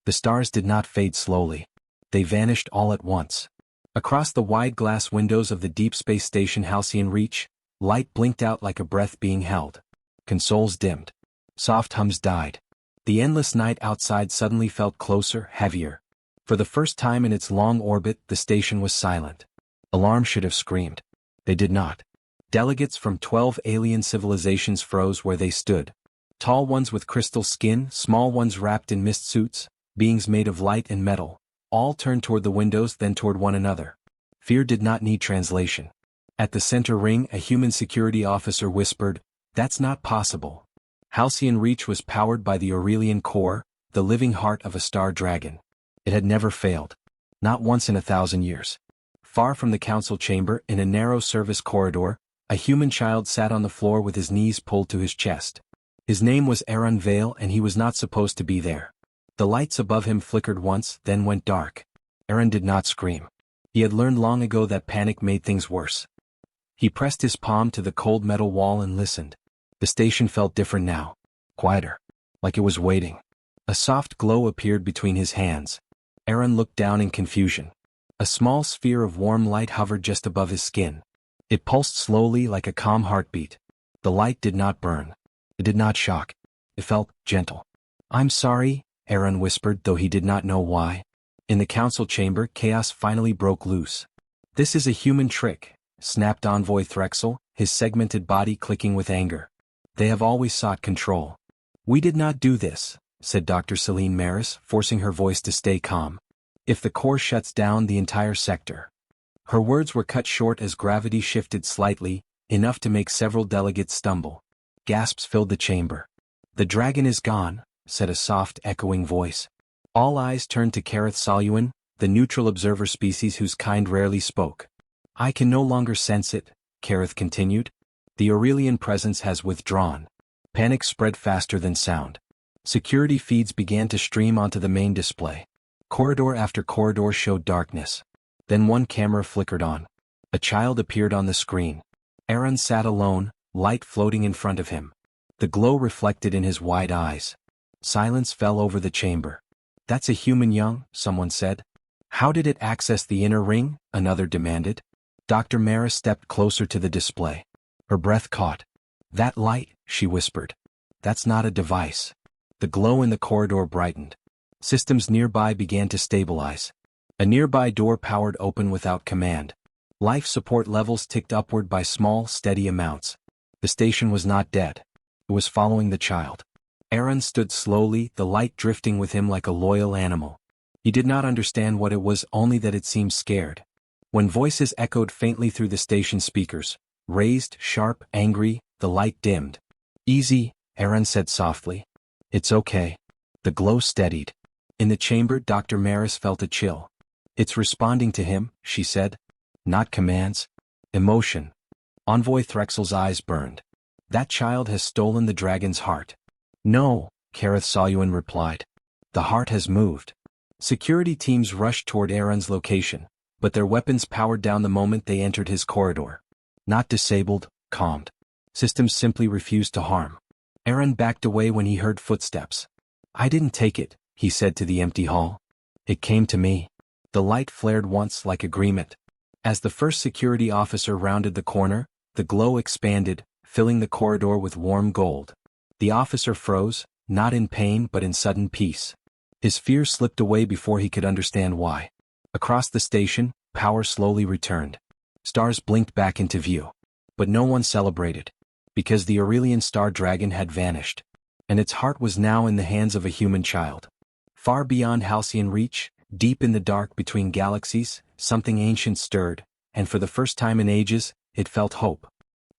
The stars did not fade slowly. They vanished all at once. Across the wide glass windows of the deep space station Halcyon Reach, light blinked out like a breath being held. Consoles dimmed. Soft hums died. The endless night outside suddenly felt closer, heavier. For the first time in its long orbit, the station was silent. Alarms should have screamed. They did not. Delegates from 12 alien civilizations froze where they stood. Tall ones with crystal skin, small ones wrapped in mist suits, beings made of light and metal, all turned toward the windows, then toward one another. Fear did not need translation. At the center ring, a human security officer whispered, "That's not possible." Halcyon Reach was powered by the Aurelian core, the living heart of a star dragon. It had never failed. Not once in 1,000 years. Far from the council chamber, in a narrow service corridor, a human child sat on the floor with his knees pulled to his chest. His name was Aaron Vale, and he was not supposed to be there. The lights above him flickered once, then went dark. Aaron did not scream. He had learned long ago that panic made things worse. He pressed his palm to the cold metal wall and listened. The station felt different now. Quieter. Like it was waiting. A soft glow appeared between his hands. Aaron looked down in confusion. A small sphere of warm light hovered just above his skin. It pulsed slowly like a calm heartbeat. The light did not burn. It did not shock. It felt gentle. "I'm sorry," Aaron whispered, though he did not know why. In the council chamber, chaos finally broke loose. "This is a human trick," snapped Envoy Threxel, his segmented body clicking with anger. "They have always sought control." "We did not do this," said Dr. Celine Maris, forcing her voice to stay calm. "If the core shuts down the entire sector." Her words were cut short as gravity shifted slightly, enough to make several delegates stumble. Gasps filled the chamber. "The dragon is gone," said a soft, echoing voice. All eyes turned to Kareth Soluin, the neutral observer species whose kind rarely spoke. "I can no longer sense it," Kareth continued. "The Aurelian presence has withdrawn." Panic spread faster than sound. Security feeds began to stream onto the main display. Corridor after corridor showed darkness. Then one camera flickered on. A child appeared on the screen. Aaron sat alone, light floating in front of him. The glow reflected in his wide eyes. Silence fell over the chamber. "That's a human young," someone said. "How did it access the inner ring?" another demanded. Dr. Maris stepped closer to the display. Her breath caught. "That light," she whispered. "That's not a device." The glow in the corridor brightened. Systems nearby began to stabilize. A nearby door powered open without command. Life support levels ticked upward by small, steady amounts. The station was not dead. It was following the child. Aaron stood slowly, the light drifting with him like a loyal animal. He did not understand what it was, only that it seemed scared. When voices echoed faintly through the station speakers, raised, sharp, angry, the light dimmed. "Easy," Aaron said softly. "It's okay." The glow steadied. In the chamber, Dr. Maris felt a chill. "It's responding to him," she said. "Not commands. Emotion." Envoy Threxel's eyes burned. "That child has stolen the dragon's heart." "No," Kareth Soluin replied. "The heart has moved." Security teams rushed toward Aaron's location, but their weapons powered down the moment they entered his corridor. Not disabled, calmed. Systems simply refused to harm. Aaron backed away when he heard footsteps. "I didn't take it," he said to the empty hall. "It came to me." The light flared once like agreement. As the first security officer rounded the corner, the glow expanded, filling the corridor with warm gold. The officer froze, not in pain but in sudden peace. His fear slipped away before he could understand why. Across the station, power slowly returned. Stars blinked back into view. But no one celebrated. Because the Aurelian star dragon had vanished. And its heart was now in the hands of a human child. Far beyond Halcyon Reach, deep in the dark between galaxies, something ancient stirred, and for the first time in ages, it felt hope.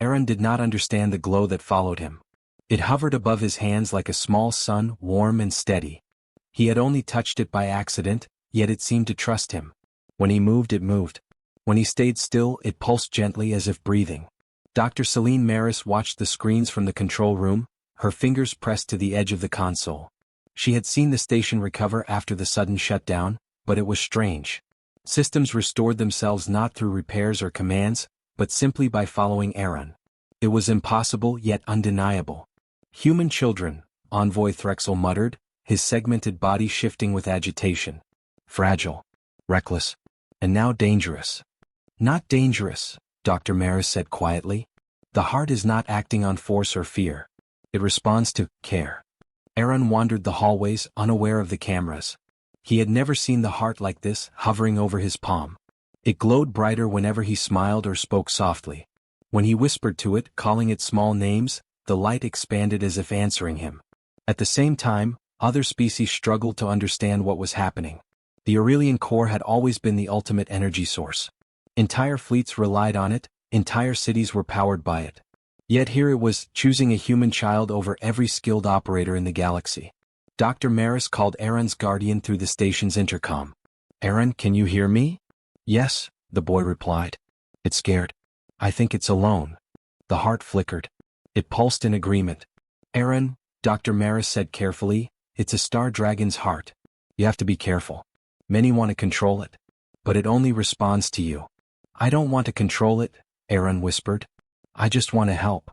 Aaron did not understand the glow that followed him. It hovered above his hands like a small sun, warm and steady. He had only touched it by accident, yet it seemed to trust him. When he moved, it moved. When he stayed still, it pulsed gently as if breathing. Dr. Celine Maris watched the screens from the control room, her fingers pressed to the edge of the console. She had seen the station recover after the sudden shutdown, but it was strange. Systems restored themselves not through repairs or commands, but simply by following Aaron. It was impossible yet undeniable. "Human children," Envoy Threxel muttered, his segmented body shifting with agitation. Fragile, reckless, and now dangerous. Not dangerous, Dr. Maris said quietly. The heart is not acting on force or fear. It responds to care. Aaron wandered the hallways, unaware of the cameras. He had never seen the heart like this, hovering over his palm. It glowed brighter whenever he smiled or spoke softly. When he whispered to it, calling it small names, the light expanded as if answering him. At the same time, other species struggled to understand what was happening. The Aurelian core had always been the ultimate energy source. Entire fleets relied on it, entire cities were powered by it. Yet here it was, choosing a human child over every skilled operator in the galaxy. Dr. Maris called Aaron's guardian through the station's intercom. "Aaron, can you hear me?" "Yes," the boy replied. "It's scared. I think it's alone." The heart flickered. It pulsed in agreement. "Aaron," Dr. Maris said carefully, "it's a star dragon's heart. You have to be careful. Many want to control it. But it only responds to you." "I don't want to control it," Aaron whispered. "I just want to help."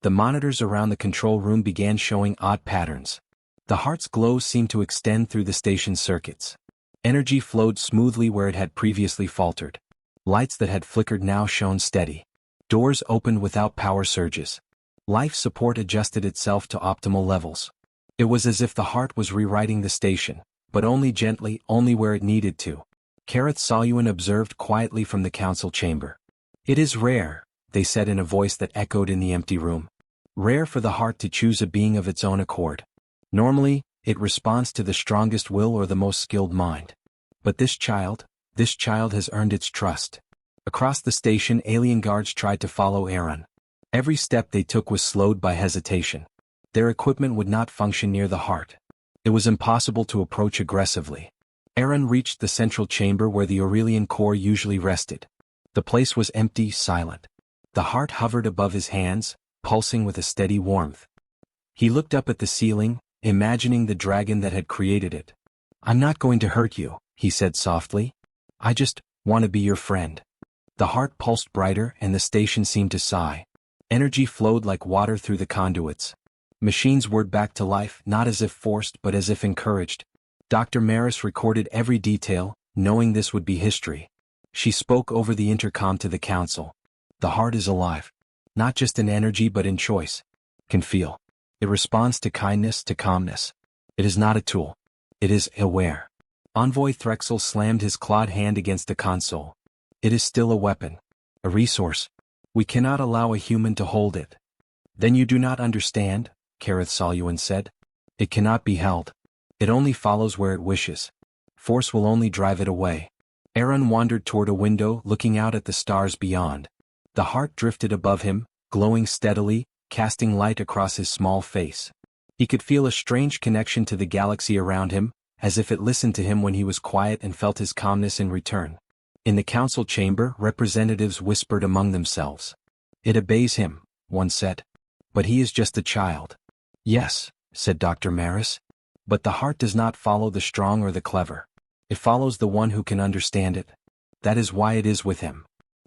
The monitors around the control room began showing odd patterns. The heart's glow seemed to extend through the station's circuits. Energy flowed smoothly where it had previously faltered. Lights that had flickered now shone steady. Doors opened without power surges. Life support adjusted itself to optimal levels. It was as if the heart was rewriting the station, but only gently, only where it needed to. Kareth Saluan observed quietly from the council chamber. "It is rare," they said in a voice that echoed in the empty room. "Rare for the heart to choose a being of its own accord. Normally, it responds to the strongest will or the most skilled mind. But this child has earned its trust." Across the station, alien guards tried to follow Aaron. Every step they took was slowed by hesitation. Their equipment would not function near the heart. It was impossible to approach aggressively. Aaron reached the central chamber where the Aurelian core usually rested. The place was empty, silent. The heart hovered above his hands, pulsing with a steady warmth. He looked up at the ceiling, imagining the dragon that had created it. "I'm not going to hurt you," he said softly. "I just want to be your friend." The heart pulsed brighter and the station seemed to sigh. Energy flowed like water through the conduits. Machines whirred back to life, not as if forced but as if encouraged. Dr. Maris recorded every detail, knowing this would be history. She spoke over the intercom to the council. "The heart is alive. Not just in energy but in choice. Can feel. It responds to kindness, to calmness. It is not a tool. It is aware." Envoy Threxel slammed his clawed hand against the console. "It is still a weapon. A resource. We cannot allow a human to hold it." "Then you do not understand," Kareth Saluan said. "It cannot be held. It only follows where it wishes. Force will only drive it away." Aaron wandered toward a window, looking out at the stars beyond. The heart drifted above him, glowing steadily, casting light across his small face. He could feel a strange connection to the galaxy around him, as if it listened to him when he was quiet and felt his calmness in return. In the council chamber, representatives whispered among themselves. "It obeys him," one said. "But he is just a child." "Yes," said Dr. Maris. "But the heart does not follow the strong or the clever. It follows the one who can understand it. That is why it is with him."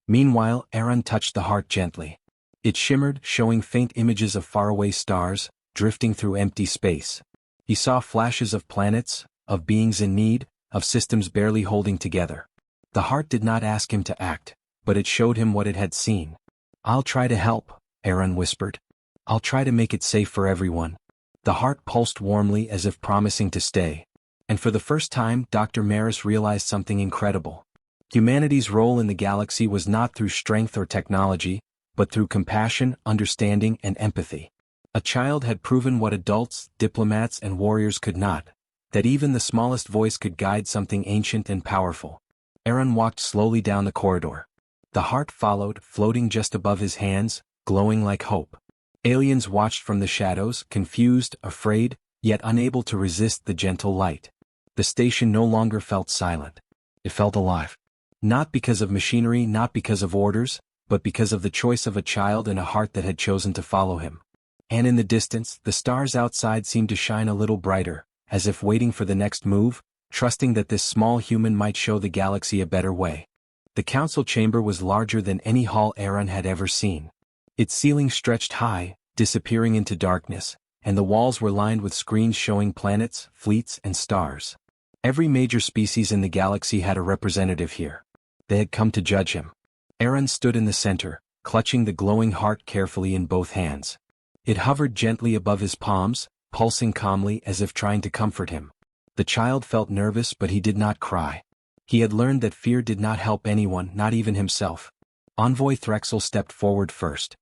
Meanwhile, Aaron touched the heart gently. It shimmered, showing faint images of faraway stars, drifting through empty space. He saw flashes of planets, of beings in need, of systems barely holding together. The heart did not ask him to act, but it showed him what it had seen. "I'll try to help," Aaron whispered. "I'll try to make it safe for everyone." The heart pulsed warmly as if promising to stay. And for the first time, Dr. Maris realized something incredible. Humanity's role in the galaxy was not through strength or technology, but through compassion, understanding, and empathy. A child had proven what adults, diplomats, and warriors could not, that even the smallest voice could guide something ancient and powerful. Aaron walked slowly down the corridor. The heart followed, floating just above his hands, glowing like hope. Aliens watched from the shadows, confused, afraid, yet unable to resist the gentle light. The station no longer felt silent. It felt alive. Not because of machinery, not because of orders, but because of the choice of a child and a heart that had chosen to follow him. And in the distance, the stars outside seemed to shine a little brighter, as if waiting for the next move, trusting that this small human might show the galaxy a better way. The council chamber was larger than any hall Aaron had ever seen. Its ceiling stretched high, disappearing into darkness, and the walls were lined with screens showing planets, fleets, and stars. Every major species in the galaxy had a representative here. They had come to judge him. Aaron stood in the center, clutching the glowing heart carefully in both hands. It hovered gently above his palms, pulsing calmly as if trying to comfort him. The child felt nervous, but he did not cry. He had learned that fear did not help anyone, not even himself. Envoy Threxel stepped forward first.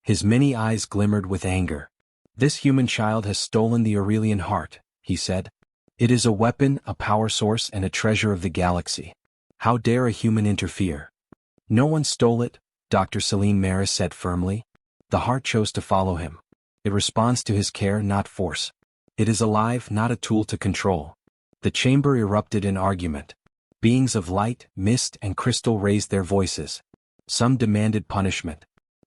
His many eyes glimmered with anger. "This human child has stolen the Aurelian heart," he said. "It is a weapon, a power source, and a treasure of the galaxy. How dare a human interfere?" "No one stole it," Dr. Selim Maris said firmly. "The heart chose to follow him. It responds to his care, not force. It is alive, not a tool to control." The chamber erupted in argument. Beings of light, mist, and crystal raised their voices. Some demanded punishment.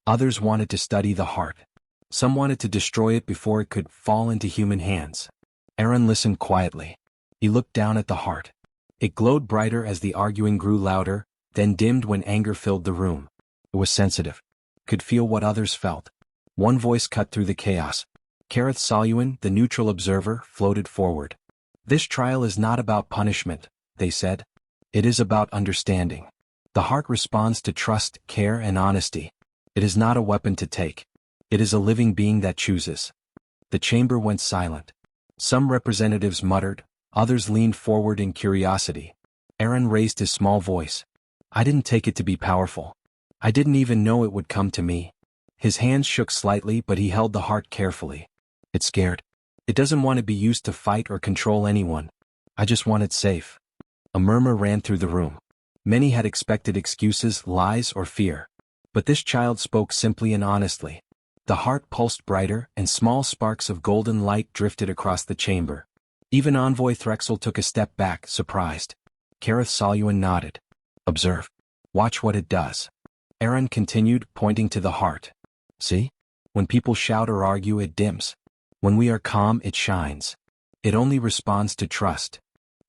Others wanted to study the heart. Some wanted to destroy it before it could fall into human hands. Aaron listened quietly. He looked down at the heart. It glowed brighter as the arguing grew louder, then dimmed when anger filled the room. It was sensitive. Could feel what others felt. One voice cut through the chaos. Kareth Saluin, the neutral observer, floated forward. "This trial is not about punishment," they said. "It is about understanding. The heart responds to trust, care, and honesty. It is not a weapon to take. It is a living being that chooses." The chamber went silent. Some representatives muttered, others leaned forward in curiosity. Aaron raised his small voice. "I didn't take it to be powerful. I didn't even know it would come to me." His hands shook slightly, but he held the heart carefully. "It's scared. It doesn't want to be used to fight or control anyone. I just want it safe." A murmur ran through the room. Many had expected excuses, lies, or fear. But this child spoke simply and honestly. The heart pulsed brighter, and small sparks of golden light drifted across the chamber. Even Envoy Threxel took a step back, surprised. Kareth Saluin nodded. "Observe. Watch what it does." Aaron continued, pointing to the heart. "See? When people shout or argue, it dims. When we are calm, it shines. It only responds to trust."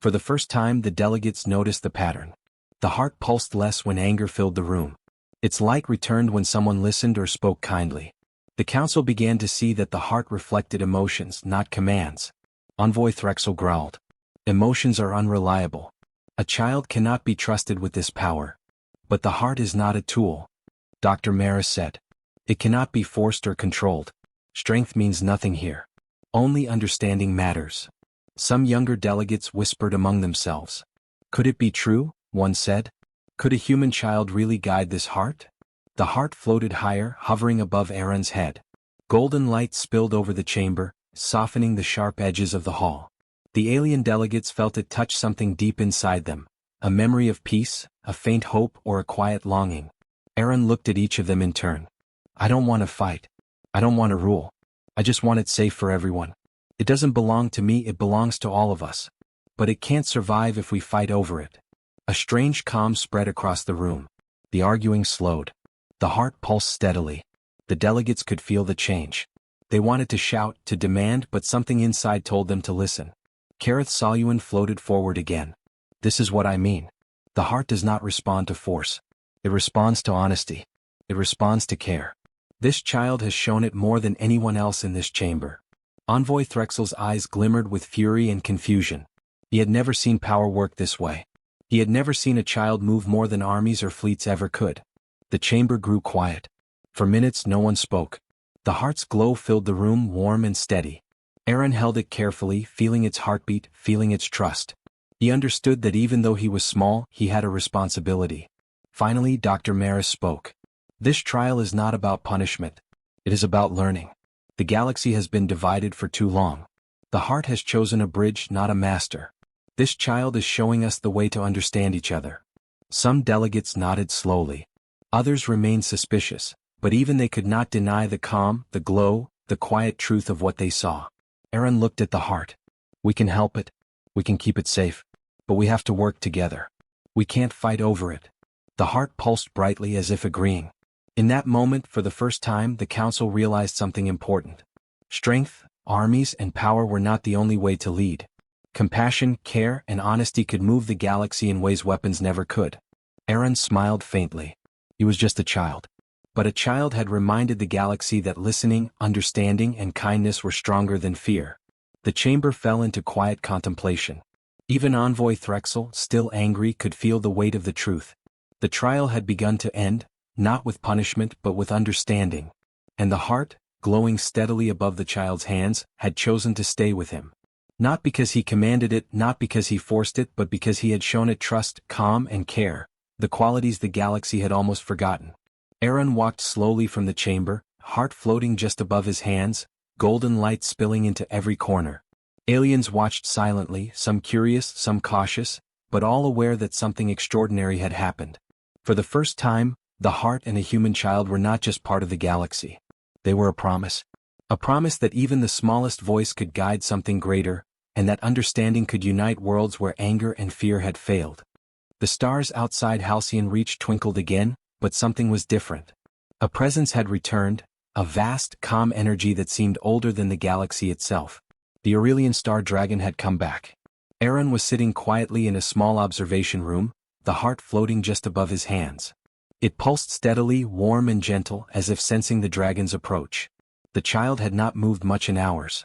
For the first time, the delegates noticed the pattern. The heart pulsed less when anger filled the room. Its light returned when someone listened or spoke kindly. The council began to see that the heart reflected emotions, not commands. Envoy Threxel growled. "Emotions are unreliable. A child cannot be trusted with this power. But the heart is not a tool," Dr. Maris said. "It cannot be forced or controlled. Strength means nothing here. Only understanding matters." Some younger delegates whispered among themselves. "Could it be true?" one said. "Could a human child really guide this heart?" The heart floated higher, hovering above Aaron's head. Golden light spilled over the chamber, softening the sharp edges of the hall. The alien delegates felt it touch something deep inside them, a memory of peace, a faint hope, or a quiet longing. Aaron looked at each of them in turn. "I don't want to fight. I don't want to rule. I just want it safe for everyone. It doesn't belong to me, it belongs to all of us. But it can't survive if we fight over it." A strange calm spread across the room. The arguing slowed. The heart pulsed steadily. The delegates could feel the change. They wanted to shout, to demand, but something inside told them to listen. Kareth Saluin floated forward again. "This is what I mean. The heart does not respond to force. It responds to honesty. It responds to care. This child has shown it more than anyone else in this chamber." Envoy Threxel's eyes glimmered with fury and confusion. He had never seen power work this way. He had never seen a child move more than armies or fleets ever could. The chamber grew quiet. For minutes no one spoke. The heart's glow filled the room, warm and steady. Aaron held it carefully, feeling its heartbeat, feeling its trust. He understood that even though he was small, he had a responsibility. Finally, Dr. Maris spoke. "This trial is not about punishment. It is about learning. The galaxy has been divided for too long. The heart has chosen a bridge, not a master. This child is showing us the way to understand each other." Some delegates nodded slowly. Others remained suspicious, but even they could not deny the calm, the glow, the quiet truth of what they saw. Aaron looked at the heart. "We can help it. We can keep it safe. But we have to work together. We can't fight over it." The heart pulsed brightly as if agreeing. In that moment, for the first time, the council realized something important. Strength, armies, and power were not the only way to lead. Compassion, care, and honesty could move the galaxy in ways weapons never could. Aaron smiled faintly. He was just a child. But a child had reminded the galaxy that listening, understanding, and kindness were stronger than fear. The chamber fell into quiet contemplation. Even Envoy Threxel, still angry, could feel the weight of the truth. The trial had begun to end, not with punishment but with understanding. And the heart, glowing steadily above the child's hands, had chosen to stay with him. Not because he commanded it, not because he forced it, but because he had shown it trust, calm, and care, the qualities the galaxy had almost forgotten. Aaron walked slowly from the chamber, heart floating just above his hands, golden light spilling into every corner. Aliens watched silently, some curious, some cautious, but all aware that something extraordinary had happened. For the first time, the heart and a human child were not just part of the galaxy. They were a promise. A promise that even the smallest voice could guide something greater, and that understanding could unite worlds where anger and fear had failed. The stars outside Halcyon Reach twinkled again, but something was different. A presence had returned, a vast, calm energy that seemed older than the galaxy itself. The Aurelian star dragon had come back. Aaron was sitting quietly in a small observation room, the heart floating just above his hands. It pulsed steadily, warm and gentle, as if sensing the dragon's approach. The child had not moved much in hours.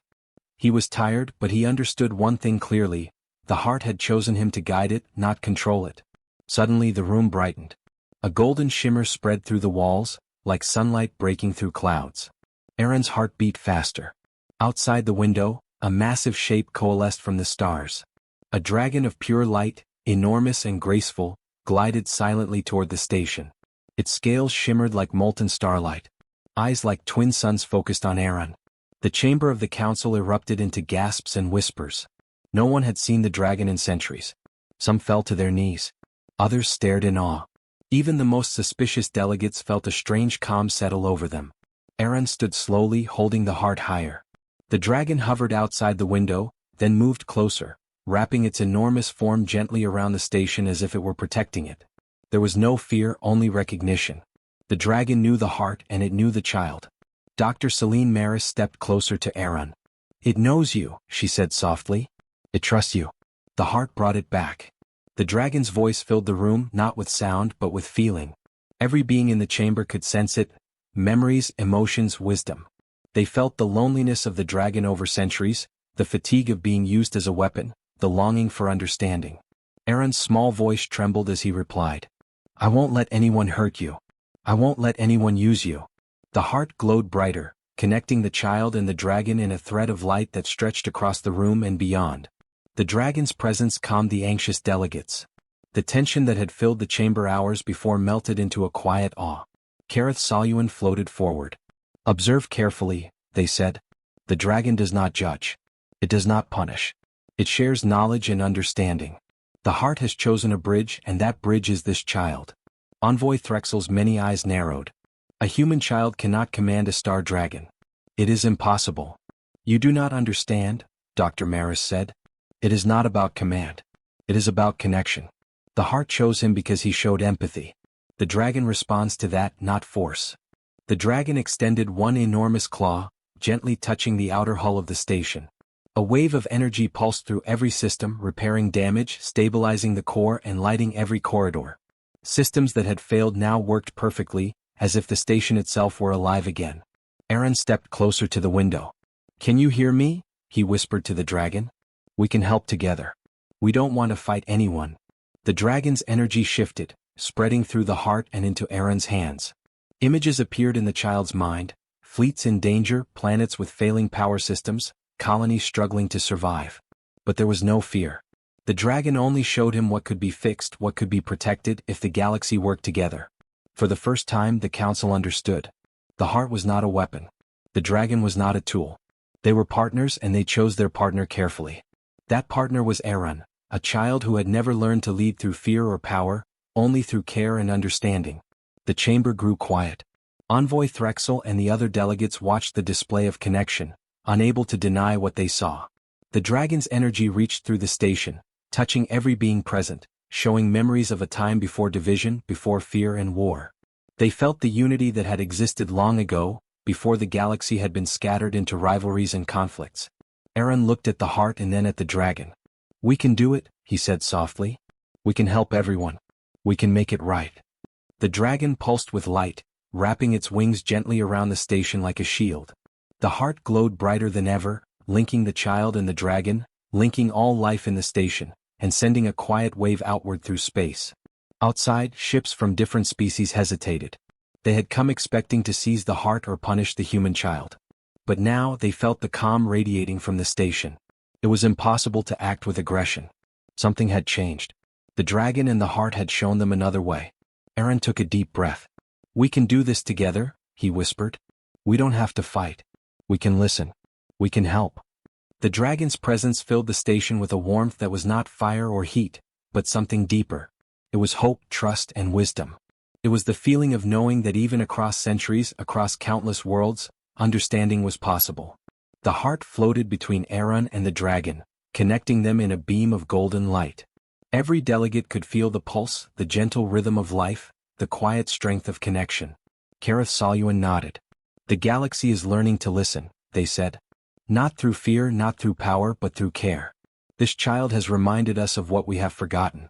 He was tired, but he understood one thing clearly: the heart had chosen him to guide it, not control it. Suddenly the room brightened. A golden shimmer spread through the walls, like sunlight breaking through clouds. Aaron's heart beat faster. Outside the window, a massive shape coalesced from the stars. A dragon of pure light, enormous and graceful, glided silently toward the station. Its scales shimmered like molten starlight. Eyes like twin suns focused on Aaron. The chamber of the council erupted into gasps and whispers. No one had seen the dragon in centuries. Some fell to their knees. Others stared in awe. Even the most suspicious delegates felt a strange calm settle over them. Aaron stood slowly, holding the heart higher. The dragon hovered outside the window, then moved closer, wrapping its enormous form gently around the station as if it were protecting it. There was no fear, only recognition. The dragon knew the heart and it knew the child. Dr. Celine Maris stepped closer to Aaron. "It knows you," she said softly. "It trusts you." The heart brought it back. The dragon's voice filled the room, not with sound but with feeling. Every being in the chamber could sense it: memories, emotions, wisdom. They felt the loneliness of the dragon over centuries, the fatigue of being used as a weapon, the longing for understanding. Aaron's small voice trembled as he replied, "I won't let anyone hurt you. I won't let anyone use you." The heart glowed brighter, connecting the child and the dragon in a thread of light that stretched across the room and beyond. The dragon's presence calmed the anxious delegates. The tension that had filled the chamber hours before melted into a quiet awe. Kareth Saluan floated forward. "Observe carefully," they said. "The dragon does not judge. It does not punish. It shares knowledge and understanding. The heart has chosen a bridge, and that bridge is this child." Envoy Threxel's many eyes narrowed. "A human child cannot command a star dragon. It is impossible." "You do not understand," Dr. Maris said. "It is not about command. It is about connection. The heart chose him because he showed empathy. The dragon responds to that, not force." The dragon extended one enormous claw, gently touching the outer hull of the station. A wave of energy pulsed through every system, repairing damage, stabilizing the core, and lighting every corridor. Systems that had failed now worked perfectly, as if the station itself were alive again. Aaron stepped closer to the window. "Can you hear me?" he whispered to the dragon. "We can help together. We don't want to fight anyone." The dragon's energy shifted, spreading through the heart and into Aaron's hands. Images appeared in the child's mind: fleets in danger, planets with failing power systems, colonies struggling to survive. But there was no fear. The dragon only showed him what could be fixed, what could be protected if the galaxy worked together. For the first time, the council understood. The heart was not a weapon. The dragon was not a tool. They were partners, and they chose their partner carefully. That partner was Aaron, a child who had never learned to lead through fear or power, only through care and understanding. The chamber grew quiet. Envoy Threxel and the other delegates watched the display of connection, unable to deny what they saw. The dragon's energy reached through the station, touching every being present, showing memories of a time before division, before fear and war. They felt the unity that had existed long ago, before the galaxy had been scattered into rivalries and conflicts. Aaron looked at the heart and then at the dragon. "We can do it," he said softly. "We can help everyone. We can make it right." The dragon pulsed with light, wrapping its wings gently around the station like a shield. The heart glowed brighter than ever, linking the child and the dragon, linking all life in the station, and sending a quiet wave outward through space. Outside, ships from different species hesitated. They had come expecting to seize the heart or punish the human child. But now they felt the calm radiating from the station. It was impossible to act with aggression. Something had changed. The dragon and the heart had shown them another way. Aaron took a deep breath. "We can do this together," he whispered. "We don't have to fight. We can listen. We can help." The dragon's presence filled the station with a warmth that was not fire or heat, but something deeper. It was hope, trust, and wisdom. It was the feeling of knowing that even across centuries, across countless worlds, understanding was possible. The heart floated between Aaron and the dragon, connecting them in a beam of golden light. Every delegate could feel the pulse, the gentle rhythm of life, the quiet strength of connection. Kareth Saluan nodded. "The galaxy is learning to listen," they said. "Not through fear, not through power, but through care. This child has reminded us of what we have forgotten."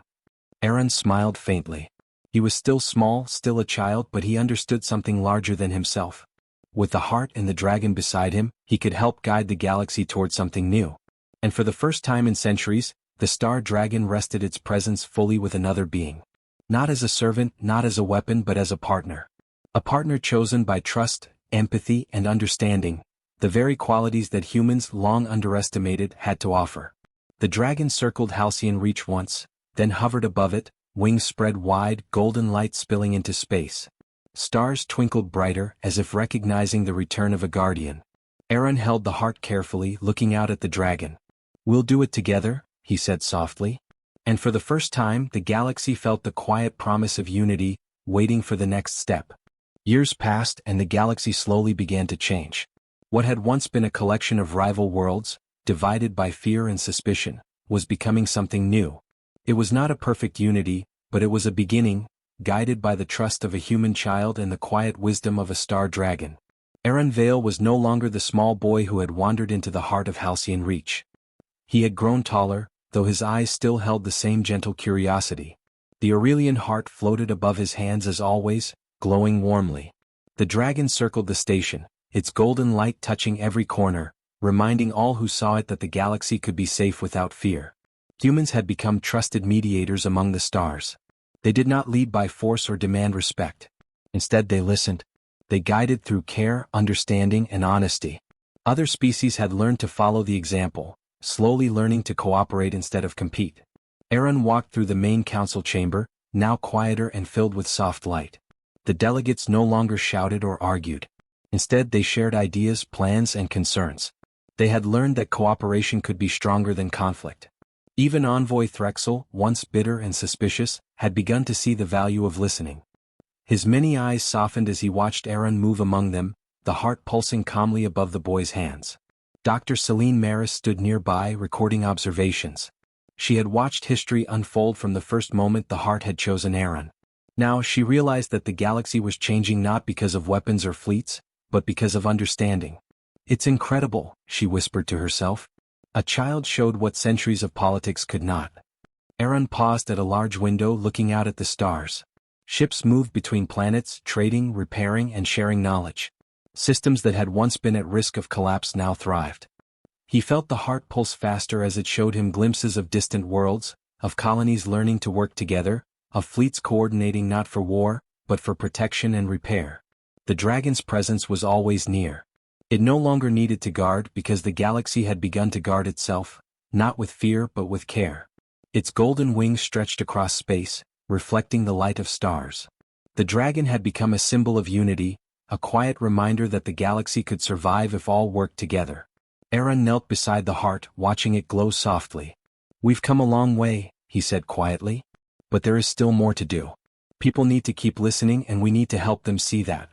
Aaron smiled faintly. He was still small, still a child, but he understood something larger than himself. With the heart and the dragon beside him, he could help guide the galaxy toward something new. And for the first time in centuries, the star dragon rested its presence fully with another being. Not as a servant, not as a weapon, but as a partner. A partner chosen by trust, empathy, and understanding, the very qualities that humans long underestimated had to offer. The dragon circled Halcyon Reach once, then hovered above it, wings spread wide, golden light spilling into space. Stars twinkled brighter, as if recognizing the return of a guardian. Aaron held the heart carefully, looking out at the dragon. "We'll do it together," he said softly. And for the first time, the galaxy felt the quiet promise of unity, waiting for the next step. Years passed and the galaxy slowly began to change. What had once been a collection of rival worlds, divided by fear and suspicion, was becoming something new. It was not a perfect unity, but it was a beginning, guided by the trust of a human child and the quiet wisdom of a star dragon. Aaron Vale was no longer the small boy who had wandered into the heart of Halcyon Reach. He had grown taller, though his eyes still held the same gentle curiosity. The Aurelian heart floated above his hands as always, glowing warmly. The dragon circled the station, its golden light touching every corner, reminding all who saw it that the galaxy could be safe without fear. Humans had become trusted mediators among the stars. They did not lead by force or demand respect. Instead they listened. They guided through care, understanding, and honesty. Other species had learned to follow the example, slowly learning to cooperate instead of compete. Aaron walked through the main council chamber, now quieter and filled with soft light. The delegates no longer shouted or argued. Instead they shared ideas, plans, and concerns. They had learned that cooperation could be stronger than conflict. Even Envoy Threxel, once bitter and suspicious, had begun to see the value of listening. His many eyes softened as he watched Aaron move among them, the heart pulsing calmly above the boy's hands. Dr. Celine Maris stood nearby, recording observations. She had watched history unfold from the first moment the heart had chosen Aaron. Now she realized that the galaxy was changing not because of weapons or fleets, but because of understanding. "It's incredible," she whispered to herself. A child showed what centuries of politics could not. Aaron paused at a large window looking out at the stars. Ships moved between planets, trading, repairing, and sharing knowledge. Systems that had once been at risk of collapse now thrived. He felt the heart pulse faster as it showed him glimpses of distant worlds, of colonies learning to work together, of fleets coordinating not for war, but for protection and repair. The dragon's presence was always near. It no longer needed to guard because the galaxy had begun to guard itself, not with fear but with care. Its golden wings stretched across space, reflecting the light of stars. The dragon had become a symbol of unity, a quiet reminder that the galaxy could survive if all worked together. Aaron knelt beside the heart, watching it glow softly. "We've come a long way," he said quietly. "But there is still more to do. People need to keep listening and we need to help them see that."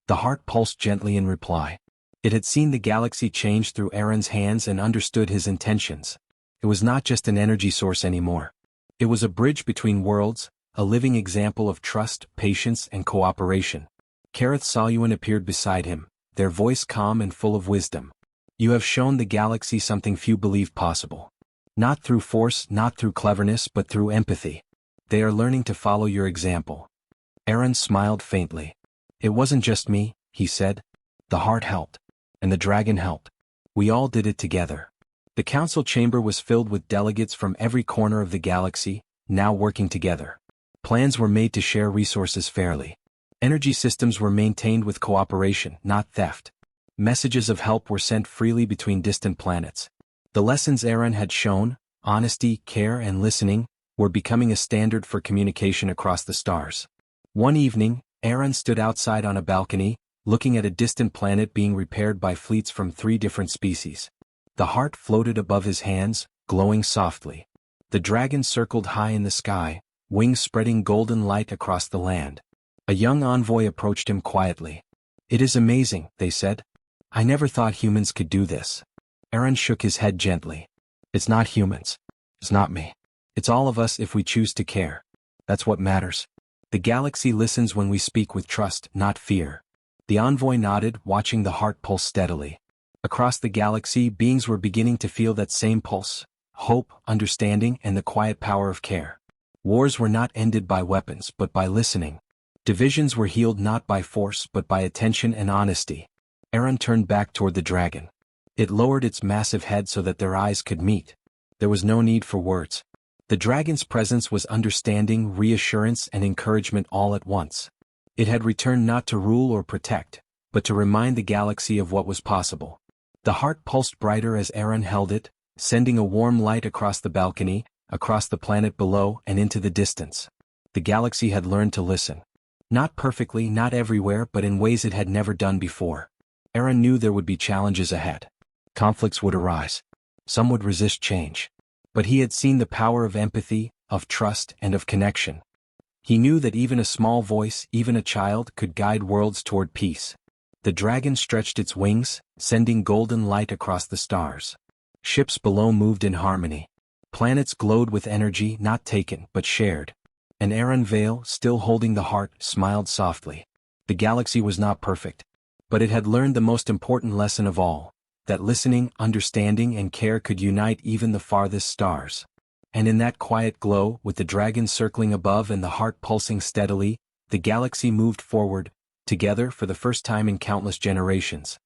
The heart pulsed gently in reply. It had seen the galaxy change through Aaron's hands and understood his intentions. It was not just an energy source anymore. It was a bridge between worlds, a living example of trust, patience, and cooperation. Kareth Saluan appeared beside him, their voice calm and full of wisdom. "You have shown the galaxy something few believed possible. Not through force, not through cleverness, but through empathy. They are learning to follow your example." Aaron smiled faintly. It wasn't just me, he said. The heart helped. And the dragon helped. We all did it together. The council chamber was filled with delegates from every corner of the galaxy, now working together. Plans were made to share resources fairly. Energy systems were maintained with cooperation, not theft. Messages of help were sent freely between distant planets. The lessons Aaron had shown, honesty, care, and listening, were becoming a standard for communication across the stars. One evening, Aaron stood outside on a balcony, looking at a distant planet being repaired by fleets from 3 different species. The heart floated above his hands, glowing softly. The dragon circled high in the sky, wings spreading golden light across the land. A young envoy approached him quietly. It is amazing, they said. I never thought humans could do this. Aaron shook his head gently. It's not humans. It's not me. It's all of us if we choose to care. That's what matters. The galaxy listens when we speak with trust, not fear. The envoy nodded, watching the heart pulse steadily. Across the galaxy, beings were beginning to feel that same pulse: hope, understanding, and the quiet power of care. Wars were not ended by weapons but by listening. Divisions were healed not by force but by attention and honesty. Aaron turned back toward the dragon. It lowered its massive head so that their eyes could meet. There was no need for words. The dragon's presence was understanding, reassurance, and encouragement all at once. It had returned not to rule or protect, but to remind the galaxy of what was possible. The heart pulsed brighter as Aaron held it, sending a warm light across the balcony, across the planet below, and into the distance. The galaxy had learned to listen. Not perfectly, not everywhere, but in ways it had never done before. Aaron knew there would be challenges ahead. Conflicts would arise. Some would resist change. But he had seen the power of empathy, of trust, and of connection. He knew that even a small voice, even a child, could guide worlds toward peace. The dragon stretched its wings, sending golden light across the stars. Ships below moved in harmony. Planets glowed with energy not taken but shared. And Aaron Vale, still holding the heart, smiled softly. The galaxy was not perfect. But it had learned the most important lesson of all: that listening, understanding, and care could unite even the farthest stars. And in that quiet glow, with the dragon circling above and the heart pulsing steadily, the galaxy moved forward, together for the first time in countless generations.